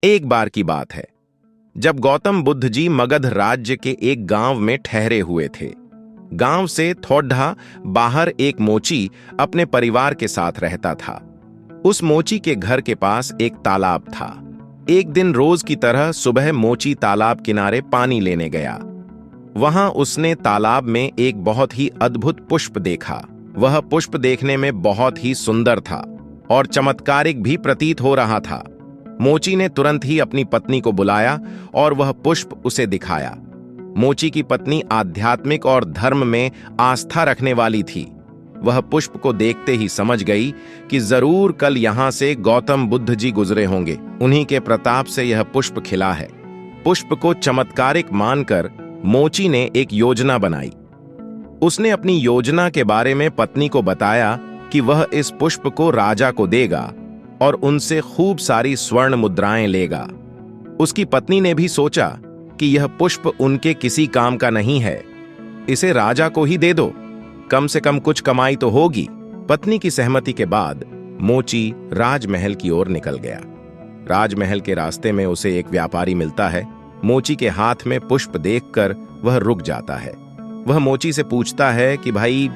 एक बार की बात है, जब गौतम बुद्ध जी मगध राज्य के एक गांव में ठहरे हुए थे। गांव से थोड़ा बाहर एक मोची अपने परिवार के साथ रहता था। उस मोची के घर के पास एक तालाब था। एक दिन रोज की तरह सुबह मोची तालाब किनारे पानी लेने गया। वहां उसने तालाब में एक बहुत ही अद्भुत पुष्प देखा। वह पुष्प देखने में बहुत ही सुंदर था और चमत्कारिक भी प्रतीत हो रहा था। मोची ने तुरंत ही अपनी पत्नी को बुलाया और वह पुष्प उसे दिखाया। मोची की पत्नी आध्यात्मिक और धर्म में आस्था रखने वाली थी। वह पुष्प को देखते ही समझ गई कि जरूर कल यहां से गौतम बुद्ध जी गुजरे होंगे। उन्हीं के प्रताप से यह पुष्प खिला है। पुष्प को चमत्कारिक मानकर मोची ने एक योजना बनाई। उसने अपनी योजना के बारे में पत्नी को बताया कि वह इस पुष्प को राजा को देगा और उनसे खूब सारी स्वर्ण मुद्राएं लेगा। उसकी पत्नी ने भी सोचा कि यह पुष्प उनके किसी काम का नहीं है, इसे राजा को ही दे दो, कम से कम कुछ कमाई तो होगी। पत्नी की सहमति के बाद मोची राजमहल की ओर निकल गया। राजमहल के रास्ते में उसे एक व्यापारी मिलता है। मोची के हाथ में पुष्प देखकर वह रुक जाता है। वह मोची से पूछता है कि भाई,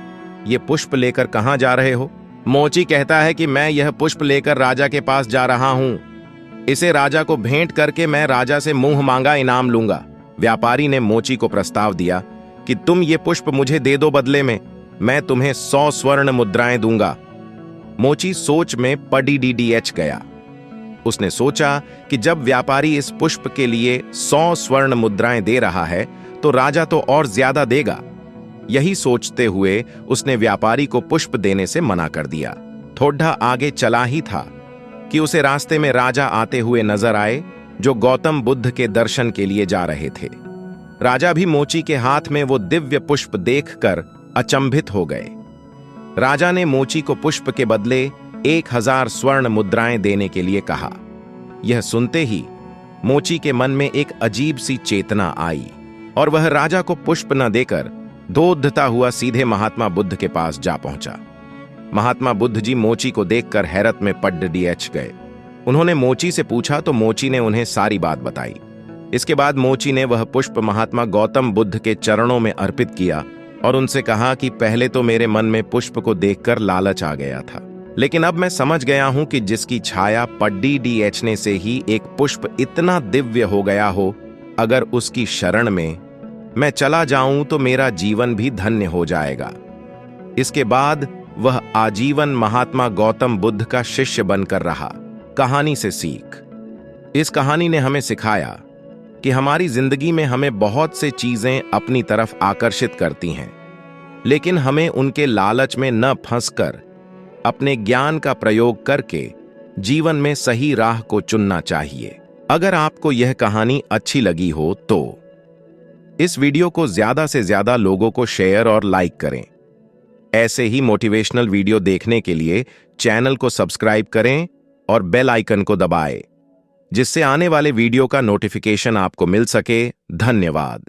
ये पुष्प लेकर कहां जा रहे हो? मोची कहता है कि मैं यह पुष्प लेकर राजा के पास जा रहा हूं। इसे राजा को भेंट करके मैं राजा से मुंह मांगा इनाम लूंगा। व्यापारी ने मोची को प्रस्ताव दिया कि तुम ये पुष्प मुझे दे दो, बदले में मैं तुम्हें 100 स्वर्ण मुद्राएं दूंगा। मोची सोच में पड़ीडीडीएच गया। उसने सोचा कि जब व्यापारी इस पुष्प के लिए 100 स्वर्ण मुद्राएं दे रहा है तो राजा तो और ज्यादा देगा। यही सोचते हुए उसने व्यापारी को पुष्प देने से मना कर दिया। थोड़ा आगे चला ही था कि उसे रास्ते में राजा आते हुए नजर आए, जो गौतम बुद्ध के दर्शन के लिए जा रहे थे। राजा भी मोची के हाथ में वो दिव्य पुष्प देखकर अचंभित हो गए। राजा ने मोची को पुष्प के बदले 1000 स्वर्ण मुद्राएं देने के लिए कहा। यह सुनते ही मोची के मन में एक अजीब सी चेतना आई और वह राजा को पुष्प न देकर धोधता हुआ सीधे महात्मा बुद्ध के पास जा पहुंचा। महात्मा बुद्ध जी मोची को देखकर हैरत में पड़ीडीएच गए। उन्होंने मोची से पूछा तो मोची ने उन्हें सारी बात बताई। इसके बाद मोची ने वह पुष्प महात्मा गौतम बुद्ध के चरणों में अर्पित किया और उनसे कहा कि पहले तो मेरे मन में पुष्प को देखकर लालच आ गया था, लेकिन अब मैं समझ गया हूं कि जिसकी छाया पड़ीडीएचने से ही एक पुष्प इतना दिव्य हो गया हो, अगर उसकी शरण में मैं चला जाऊं तो मेरा जीवन भी धन्य हो जाएगा। इसके बाद वह आजीवन महात्मा गौतम बुद्ध का शिष्य बनकर रहा। कहानी से सीख। इस कहानी ने हमें सिखाया कि हमारी जिंदगी में हमें बहुत से चीजें अपनी तरफ आकर्षित करती हैं, लेकिन हमें उनके लालच में न फंसकर अपने ज्ञान का प्रयोग करके जीवन में सही राह को चुनना चाहिए। अगर आपको यह कहानी अच्छी लगी हो तो इस वीडियो को ज्यादा से ज्यादा लोगों को शेयर और लाइक करें। ऐसे ही मोटिवेशनल वीडियो देखने के लिए चैनल को सब्सक्राइब करें और बेल आइकन को दबाएं, जिससे आने वाले वीडियो का नोटिफिकेशन आपको मिल सके। धन्यवाद।